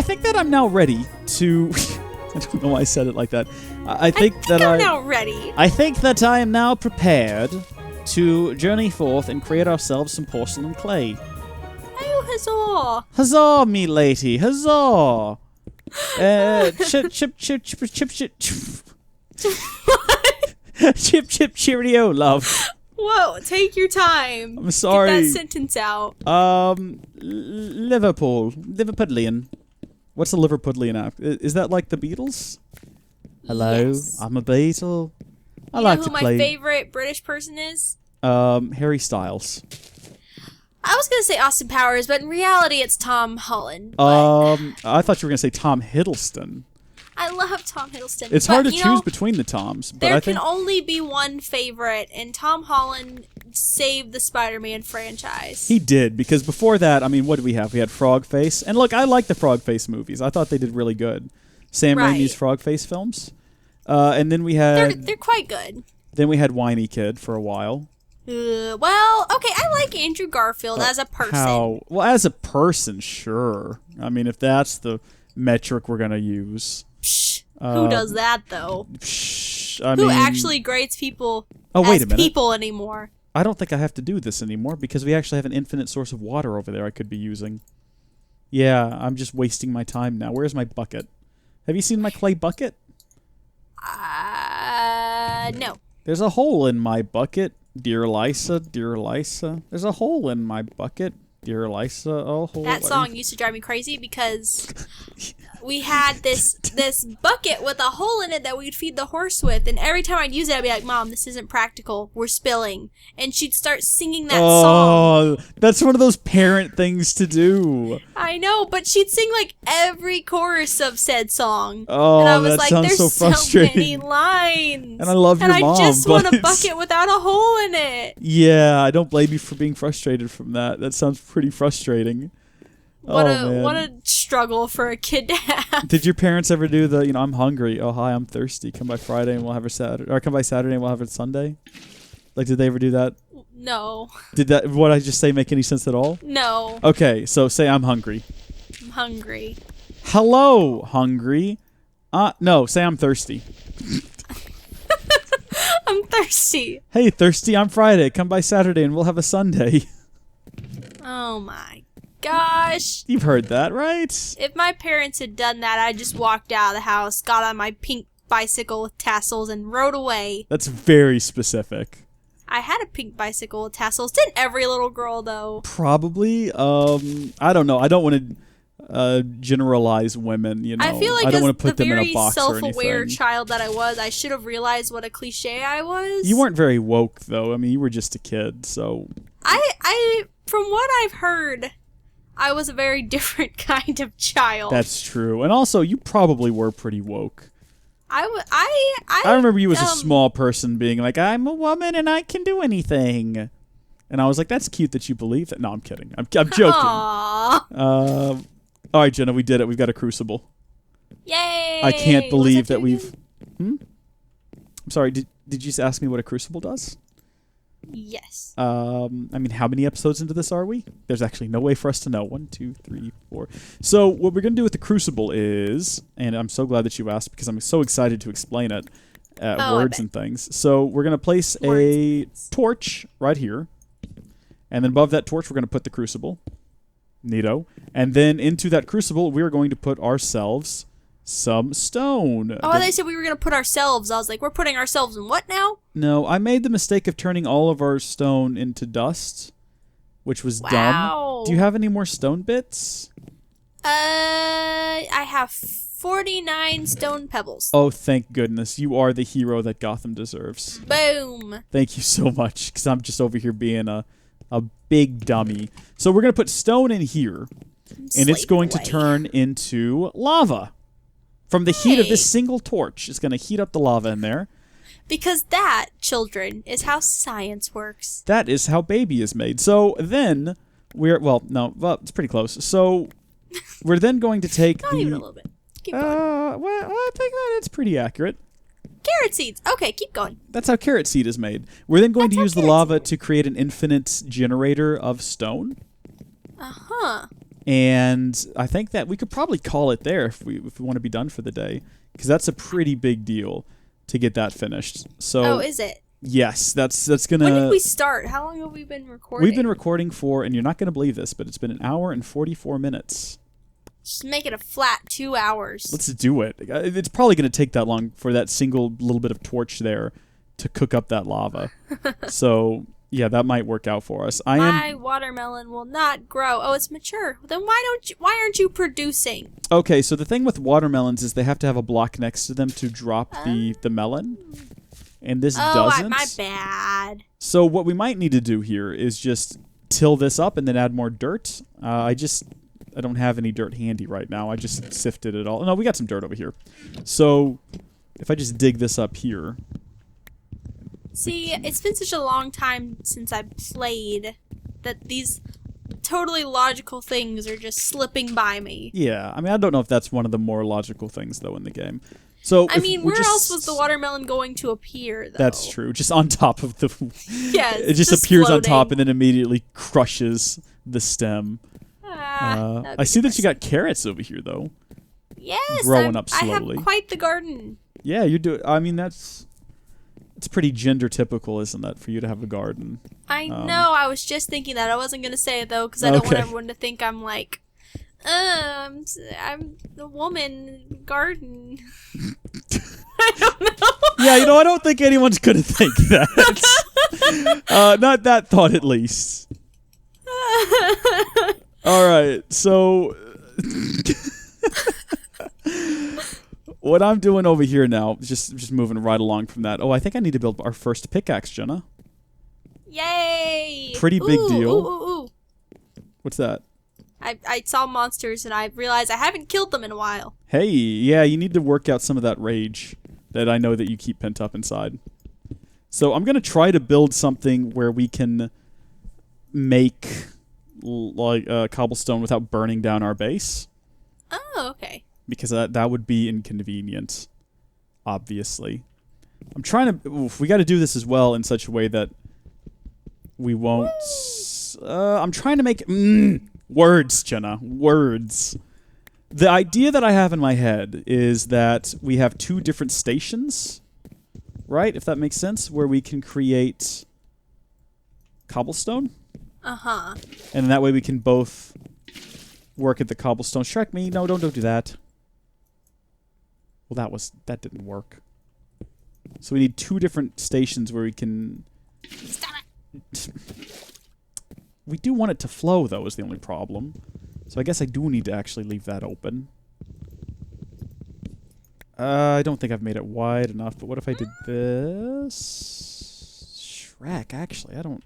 think that I'm now ready to... I don't know why I said it like that. I think that I'm now ready. I think that I am now prepared to journey forth and create ourselves some porcelain clay. Oh, huzzah! Huzzah, me lady, huzzah! Chip, chip, chip, chip, chip, chip, chip, chip, cheerio, love. Whoa, take your time. I'm sorry. Get that sentence out. Liverpudlian. What's a Liverpudlian app? Is that like the Beatles? Hello, yes. I'm a Beatle. I you like know to who play. my favorite British person is? Harry Styles. I was gonna say Austin Powers, but in reality, it's Tom Holland. But I thought you were gonna say Tom Hiddleston. I love Tom Hiddleston. It's but, hard to you choose know, between the Toms, but there I think can only be one favorite, and Tom Holland saved the Spider-Man franchise. he did, because before that, I mean, what did we have? We had Frog Face, and look, I like the Frog Face movies. I thought they did really good. Sam Right. Raimi's Frog Face films, and then we had They're quite good. then we had Whiny Kid for a while. Well, okay, I like Andrew Garfield as a person. How? Well, as a person, sure. I mean, if that's the metric we're gonna use. Psh, who does that though? Who Actually grades people wait as a minute. people anymore? I don't think I have to do this anymore because we actually have an infinite source of water over there I could be using. Yeah, I'm just wasting my time now. Where's my bucket? Have you seen my clay bucket? No. There's a hole in my bucket, dear Lisa, dear Lisa. There's a hole in my bucket, dear Lisa. Oh, hole. That song used to drive me crazy because we had this bucket with a hole in it that we'd feed the horse with, and every time I'd use it, I'd be like, "Mom, this isn't practical. We're spilling." And she'd start singing that song. Oh, that's one of those parent things to do. I know, but she'd sing like every chorus of said song. Oh, and I was that like, sounds "There's so so frustrating." many lines." And I love your and mom, I just but want a it's- bucket without a hole in it. Yeah, I don't blame you for being frustrated from that. That sounds pretty frustrating. What man. a struggle for a kid to have. Did your parents ever do the, I'm hungry, oh hi, I'm thirsty, come by Friday and we'll have a Saturday, or come by Saturday and we'll have it Sunday? Like, did they ever do that? No. Did that, what I just say make any sense at all? No. Okay, so say I'm hungry. I'm hungry. Hello, hungry. No, say I'm thirsty. I'm thirsty. Hey, thirsty, I'm Friday, come by Saturday and we'll have a Sunday. Oh my gosh. You've heard that, right? If my parents had done that, I just walked out of the house, got on my pink bicycle with tassels, and rode away. That's very specific. I had a pink bicycle with tassels. Didn't every little girl, though? Probably. I don't know. I don't want to generalize women, I feel like I don't as want to put the them in very a box or self-aware anything. child that I was, I should have realized what a cliche I was. You weren't very woke, though. I mean, you were just a kid, so... I from what I've heard, I was a very different kind of child. That's true. And also, you probably were pretty woke. I remember you as a small person being like, I'm a woman and I can do anything. And I was like, that's cute that you believe that. No, I'm kidding. I'm joking. Aww. All right, Jenna, we did it. We've got a crucible. Yay! I can't believe What that was we've... I'm sorry, did you just ask me what a crucible does? Yes. I mean, how many episodes into this are we? There's actually no way for us to know. 1, 2, 3, 4. So what we're going to do with the crucible is, and I'm so glad that you asked because I'm so excited to explain it, words and things. So we're going to place a torch right here. And then above that torch, we're going to put the crucible. Neato. And then into that crucible, we're going to put ourselves some stone. Oh, they said we were going to put ourselves. I was like, we're putting ourselves in what now? No, I made the mistake of turning all of our stone into dust, which was dumb. Do you have any more stone bits? I have 49 stone pebbles. Oh, thank goodness. You are the hero that Gotham deserves. Boom. Thank you so much, because I'm just over here being a big dummy. So we're going to put stone in here, and it's going to turn into lava. From the heat of this single torch, it's going to heat up the lava in there. Because that, children, is how science works. That is how baby is made. So then it's pretty close. So we're then going to take Not even a little bit. Keep going. I think that it's pretty accurate. Carrot seeds. Okay, keep going. That's how carrot seed is made. We're then going to use the lava to create an infinite generator of stone. Uh-huh. And I think that we could probably call it there if we want to be done for the day, because that's a pretty big deal to get that finished. So Oh, is it? yes, that's gonna. When did we start? How long have we been recording? We've been recording for, and you're not gonna believe this, but it's been 1 hour and 44 minutes. Just make it a flat 2 hours. Let's do it. It's probably gonna take that long for that single little bit of torch there to cook up that lava. So yeah, that might work out for us. My watermelon will not grow. Oh, it's mature. Then why aren't you producing? Okay, so the thing with watermelons is they have to have a block next to them to drop the melon. And this doesn't. My bad. So what we might need to do here is just till this up and then add more dirt. I don't have any dirt handy right now. I just sifted it all. No, we got some dirt over here. So if I just dig this up here. See, it's been such a long time since I played that these totally logical things are just slipping by me. Yeah, I mean, I don't know if that's one of the more logical things, though, in the game. So I mean, where else was the watermelon going to appear, though? That's true. Just on top of the... Yeah, it just appears floating on top and then immediately crushes the stem. I see that you got carrots over here, though. Yes, growing up slowly. I have quite the garden. Yeah, you do. I mean, it's pretty gender typical, isn't that, for you to have a garden? I know. I was just thinking that. I wasn't going to say it, though, because I don't want everyone to think I'm like... I'm the woman garden. I don't know. Yeah, I don't think anyone's gonna think that. Not that thought, at least. All right, so what I'm doing over here now, just moving right along from that. Oh, I think I need to build our first pickaxe, Jenna. Yay! Pretty big deal. Ooh. What's that? I saw monsters and I realized I haven't killed them in a while. Hey, yeah, you need to work out some of that rage that I know that you keep pent up inside. So I'm going to try to build something where we can make like cobblestone without burning down our base. Oh, okay. Because that would be inconvenient, obviously. I'm trying to... we got to do this as well in such a way that we won't... I'm trying to make... words, Jenna. Words. The idea that I have in my head is that we have 2 different stations, right? If that makes sense, where we can create cobblestone. Uh-huh. And that way we can both work at the cobblestone. Shrek me. No, don't do that. Well, that didn't work. So we need 2 different stations where we can... Stop it! We do want it to flow, though, is the only problem. So I guess I do need to actually leave that open. I don't think I've made it wide enough, but what if I did this? Shrek, actually, I don't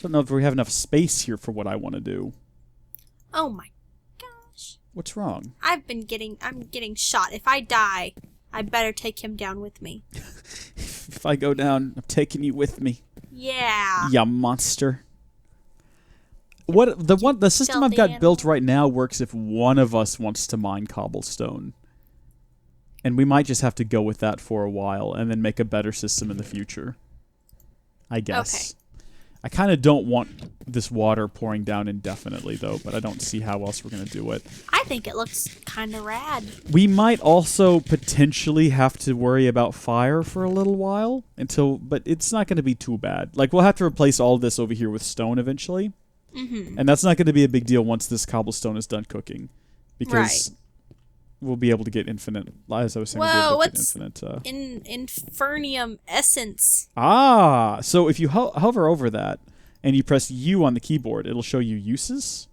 know if we have enough space here for what I want to do. Oh my gosh. What's wrong? I'm getting shot. If I die, I better take him down with me. If I go down, I'm taking you with me. Yeah. Ya monster. The system I've got built right now works if one of us wants to mine cobblestone. And we might just have to go with that for a while and then make a better system in the future. I guess. Okay. I kind of don't want this water pouring down indefinitely, though, but I don't see how else we're going to do it. I think it looks kind of rad. We might also potentially have to worry about fire for a little while, but it's not going to be too bad. Like, we'll have to replace all this over here with stone eventually. Mm-hmm. And that's not going to be a big deal once this cobblestone is done cooking. Because we'll be able to get infinite, as I was saying, what's infinite... Infernium essence? Ah! So if you hover over that, and you press U on the keyboard, it'll show you uses.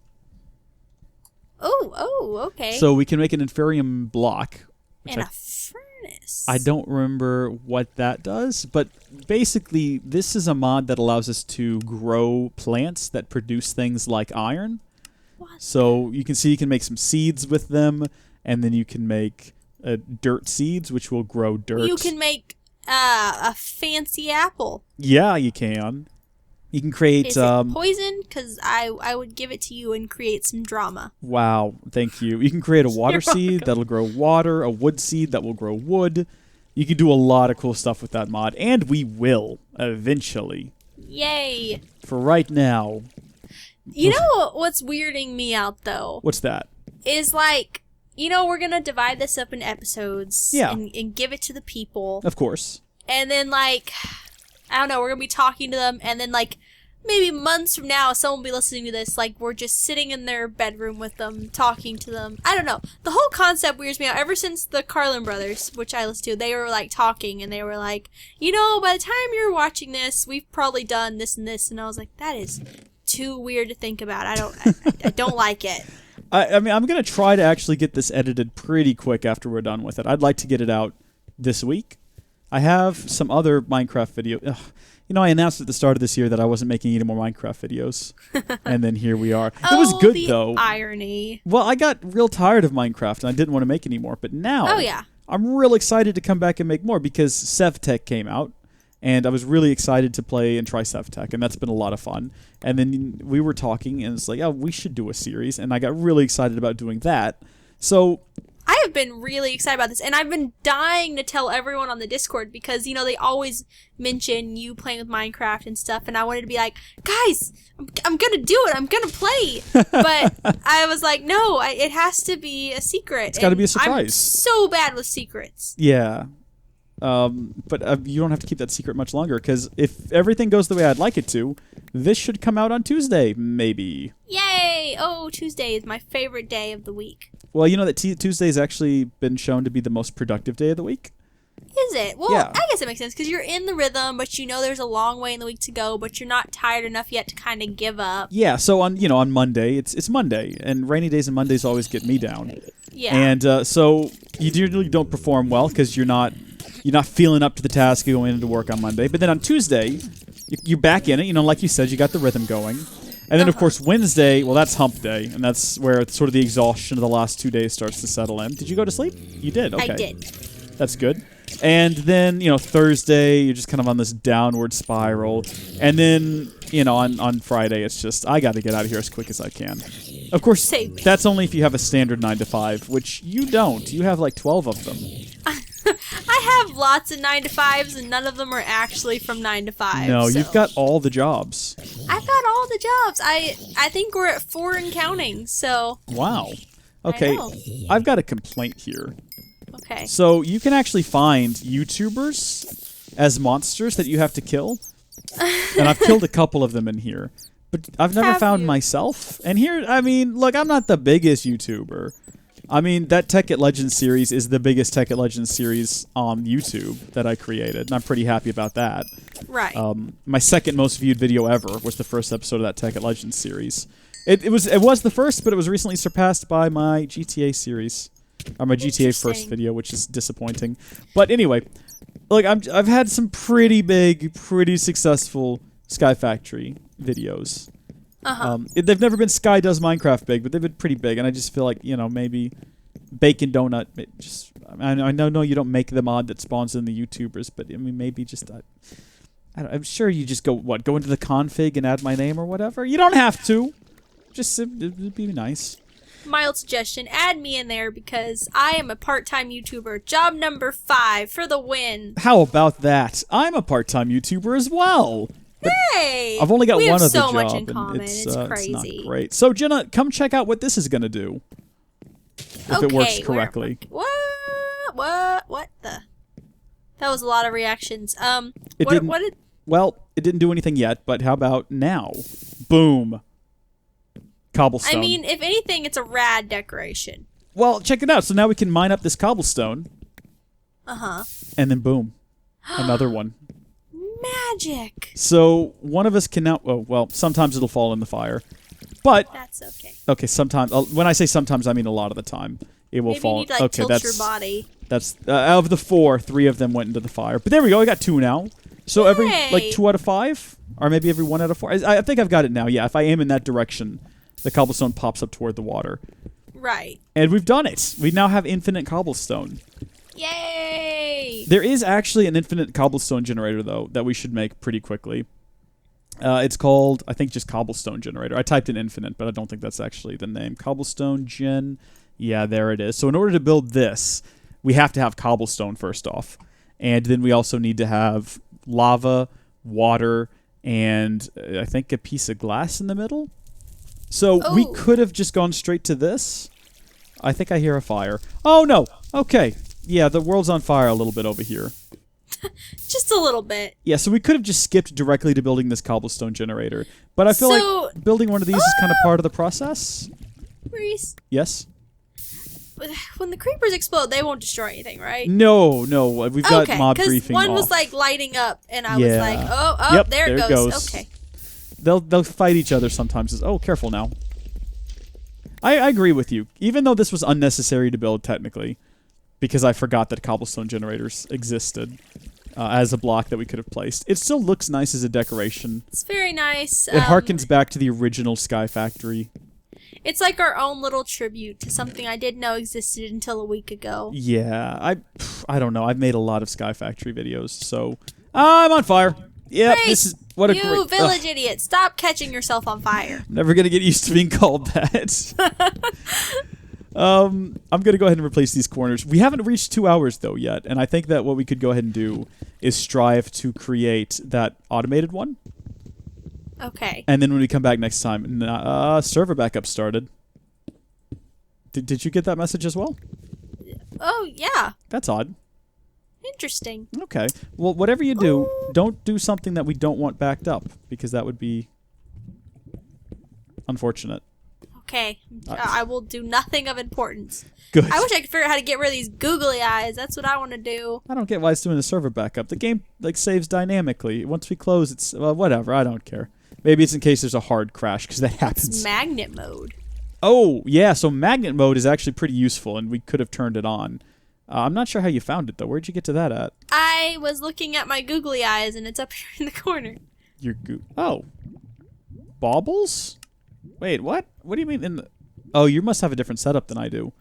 Oh, okay. So we can make an inferium block. And a furnace. I don't remember what that does, but basically this is a mod that allows us to grow plants that produce things like iron. What? So you can see you can make some seeds with them, and then you can make dirt seeds, which will grow dirt. You can make a fancy apple. Yeah, you can. You can create... Is it poison? Because I would give it to you and create some drama. Wow, thank you. You can create a water seed that'll grow water, a wood seed that will grow wood. You can do a lot of cool stuff with that mod, and we will, eventually. Yay. For right now, You know what's weirding me out, though? What's that? Is like, we're going to divide this up in episodes. Yeah. And give it to the people. Of course. And then, like, I don't know, we're going to be talking to them. And then, like, maybe months from now, someone will be listening to this. Like, we're just sitting in their bedroom with them, talking to them. I don't know. The whole concept weirds me out. Ever since the Carlin brothers, which I listened to, they were, like, talking. And they were like, by the time you're watching this, we've probably done this and this. And I was like, that is too weird to think about. I don't like it. I mean, I'm going to try to actually get this edited pretty quick after we're done with it. I'd like to get it out this week. I have some other Minecraft video. I announced at the start of this year that I wasn't making any more Minecraft videos. And then here we are. It was good, though. Irony. Well, I got real tired of Minecraft, and I didn't want to make any more. But now, I'm real excited to come back and make more because SevTech came out. And I was really excited to play and try SevTech, and that's been a lot of fun. And then we were talking, and it's like, we should do a series. And I got really excited about doing that. So I have been really excited about this, and I've been dying to tell everyone on the Discord because, they always mention you playing with Minecraft and stuff, and I wanted to be like, guys, I'm going to do it. I'm going to play. But I was like, no, it has to be a secret. It's got to be a surprise. I'm so bad with secrets. Yeah. But you don't have to keep that secret much longer because if everything goes the way I'd like it to, this should come out on Tuesday, maybe. Yay! Oh, Tuesday is my favorite day of the week. Well, you know that Tuesday's actually been shown to be the most productive day of the week? Is it? Well, yeah. I guess it makes sense because you're in the rhythm, but there's a long way in the week to go, but you're not tired enough yet to kind of give up. Yeah, so on Monday, it's Monday, and rainy days and Mondays always get me down. Yeah. And so you usually don't perform well because you're not feeling up to the task of going into work on Monday. But then on Tuesday, you're back in it. Like you said, you got the rhythm going. And then, of course, Wednesday, well, that's hump day. And that's where sort of the exhaustion of the last 2 days starts to settle in. Did you go to sleep? You did. Okay. I did. That's good. And then, Thursday, you're just kind of on this downward spiral. And then, on Friday, it's just, I got to get out of here as quick as I can. Of course, that's only if you have a standard 9 to 5, which you don't. You have like 12 of them. I have lots of 9 to 5s, and none of them are actually from 9 to 5. No, so. You've got all the jobs. I've got all the jobs. I think we're at 4 and counting, so. Wow. Okay, I've got a complaint here. Okay. So you can actually find YouTubers as monsters that you have to kill. And I've killed a couple of them in here. But I've never found myself. And here, look, I'm not the biggest YouTuber. That Tech at Legends series is the biggest Tech at Legends series on YouTube that I created, and I'm pretty happy about that. Right. My second most viewed video ever was the first episode of that Tech at Legends series. It was the first, but it was recently surpassed by my GTA series, or my GTA first video, which is disappointing. But anyway, look, I've had some pretty big, pretty successful Sky Factory videos. They've never been Sky Does Minecraft big, but they've been pretty big, and I just feel like, maybe Bacon Donut, I know you don't make the mod that spawns in the YouTubers, but maybe just, I'm sure you just go into the config and add my name or whatever? You don't have to. Just, it'd be nice. Mild suggestion, add me in there because I am a part-time YouTuber. Job number 5 for the win. How about that? I'm a part-time YouTuber as well. Hey! I've only got one other We have so job, much in common. It's crazy. It's not great. So, Jenna, come check out what this is going to do. If it works correctly. What the? That was a lot of reactions. It didn't do anything yet, but how about now? Boom. Cobblestone. If anything, it's a rad decoration. Well, check it out. So now we can mine up this cobblestone. Uh-huh. And then boom. Another one. Magic. So one of us can now... Oh, well, sometimes it'll fall in the fire. But... That's okay. Okay, sometimes... When I say sometimes, I mean a lot of the time. It will fall... Maybe you need to, tilt your body. That's... out of the 4, 3 of them went into the fire. But there we go. I got 2 now. So every... 2 out of 5? Or maybe every 1 out of 4? I think I've got it now. Yeah, if I aim in that direction, the cobblestone pops up toward the water. Right. And we've done it. We now have infinite cobblestone. Yay! There is actually an infinite cobblestone generator, though, that we should make pretty quickly. It's called, I think, just cobblestone generator. I typed in infinite, but I don't think that's actually the name. Cobblestone gen. Yeah, there it is. So in order to build this, we have to have cobblestone first off. And then we also need to have lava, water, and I think a piece of glass in the middle. So we could have just gone straight to this. I think I hear a fire. Oh, no. Okay. Yeah, the world's on fire a little bit over here. Just a little bit. Yeah, so we could have just skipped directly to building this cobblestone generator. But I feel like building one of these is kind of part of the process. Reese? Yes? When the creepers explode, they won't destroy anything, right? No. We've got mob briefing one off. was like lighting up, and I was like, oh, there it goes. Okay. They'll fight each other sometimes. Oh, careful now. I agree with you. Even though this was unnecessary to build technically, because I forgot that cobblestone generators existed as a block that we could have placed. It still looks nice as a decoration. It's very nice. It harkens back to the original Sky Factory. It's like our own little tribute to something I didn't know existed until a week ago. Yeah, I don't know. I've made a lot of Sky Factory videos, so I'm on fire. Yeah, this is what a great... You village idiot! Stop catching yourself on fire. Never gonna get used to being called that. I'm gonna go ahead and replace these corners. We haven't reached 2 hours though yet, and I think that what we could go ahead and do is strive to create that automated one. Okay. And then when we come back next time, server backup started. Did you get that message as well? Oh yeah. That's odd. Interesting. Okay. Well, whatever you do, don't do something that we don't want backed up, because that would be unfortunate. Okay. I will do nothing of importance. Good. I wish I could figure out how to get rid of these googly eyes. That's what I want to do. I don't get why it's doing the server backup. The game saves dynamically. Once we close, it's whatever. I don't care. Maybe it's in case there's a hard crash, because that happens. It's magnet mode. Oh, yeah. So magnet mode is actually pretty useful, and we could have turned it on. I'm not sure how you found it, though. Where'd you get to that at? I was looking at my googly eyes, and it's up here in the corner. Your Oh. Baubles? Wait, what? What do you mean Oh, you must have a different setup than I do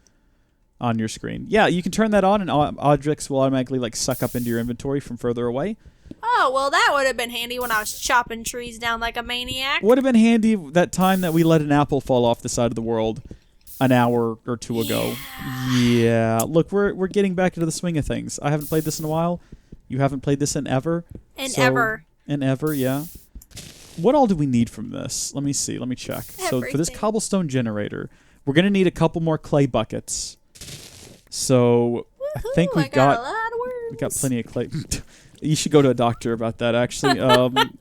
on your screen. Yeah, you can turn that on, and objects will automatically, suck up into your inventory from further away. Oh, well, that would have been handy when I was chopping trees down like a maniac. Would have been handy that time that we let an apple fall off the side of the world an hour or two ago. Yeah. Look, we're getting back into the swing of things. I haven't played this in a while. You haven't played this in ever. In ever, yeah. What all do we need from this? Let me see. Let me check. Everything. So for this cobblestone generator, we're going to need a couple more clay buckets. So I think we got plenty of clay. You should go to a doctor about that, actually.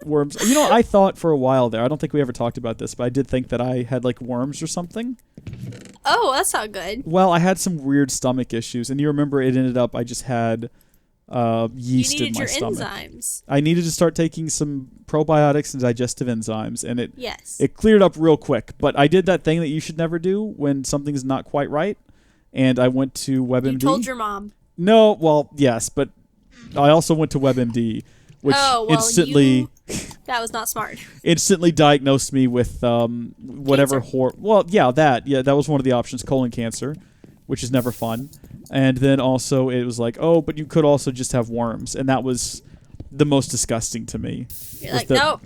Worms. You know, I thought for a while there, I don't think we ever talked about this, but I did think that I had, worms or something. Oh, that's not good. Well, I had some weird stomach issues, and you remember it ended up I just had yeast in my stomach. Enzymes. I needed to start taking some probiotics and digestive enzymes, and it cleared up real quick. But I did that thing that you should never do when something's not quite right, and I went to WebMD. You told your mom. No, well, yes, but I also went to WebMD, which instantly... That was not smart. Instantly diagnosed me with whatever... that was one of the options, colon cancer, which is never fun. And then also it was like, oh, but you could also just have worms. And that was the most disgusting to me. You're like, nope.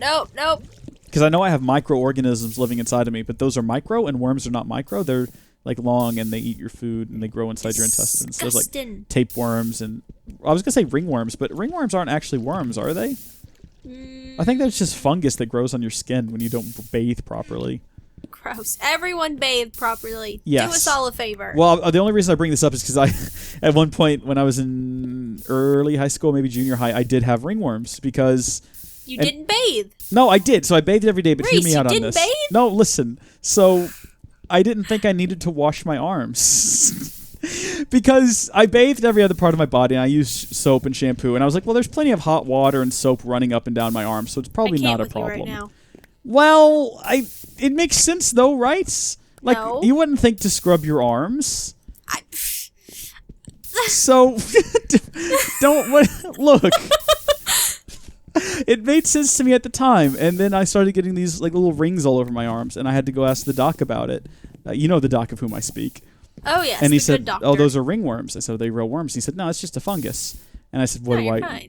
Because I know I have microorganisms living inside of me, but those are micro, and worms are not micro. They're long, and they eat your food, and they grow inside your intestines. There's tapeworms, and I was gonna say ringworms, but ringworms aren't actually worms, are they? I think that's just fungus that grows on your skin when you don't bathe properly. Gross. Everyone bathe properly. Yes. Do us all a favor. Well, the only reason I bring this up is because at one point when I was in early high school, maybe junior high, I did have ringworms because... You didn't bathe. No, I did. So I bathed every day, but Reese, hear me out on this. You didn't bathe? No, listen. So I didn't think I needed to wash my arms. Because I bathed every other part of my body, and I used soap and shampoo, and I was like, well, there's plenty of hot water and soap running up and down my arms, so it's probably not a problem. You right now. Well, it makes sense though, right? No. You wouldn't think to scrub your arms. So look. It made sense to me at the time, and then I started getting these little rings all over my arms, and I had to go ask the doc about it. You know the doc of whom I speak. Oh yes, and he said, good doctor. "Oh, those are ringworms." I said, "Are they real worms?" He said, "No, it's just a fungus." And I said, Why?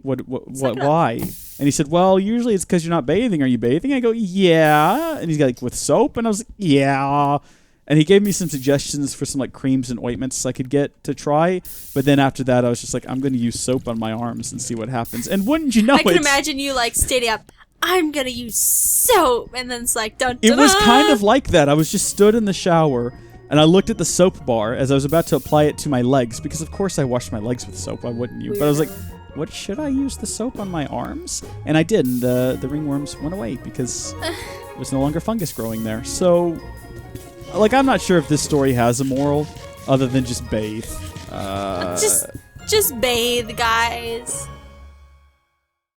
And he said, well, usually it's because you're not bathing. Are you bathing? I go, yeah. And he's like, with soap? And I was like, yeah. And he gave me some suggestions for some creams and ointments I could get to try. But then after that, I was just like, I'm going to use soap on my arms and see what happens. And wouldn't you know it? I can imagine you standing up. I'm gonna use soap, and then it's like, dun, It dun, was dun. kind of like that. I was just stood in the shower, and I looked at the soap bar as I was about to apply it to my legs, because of course I washed my legs with soap. Why wouldn't you? But I was like, what, should I use the soap on my arms? And I did, and the ringworms went away because there's no longer fungus growing there. So, like, I'm not sure if this story has a moral other than just bathe. Just bathe, guys.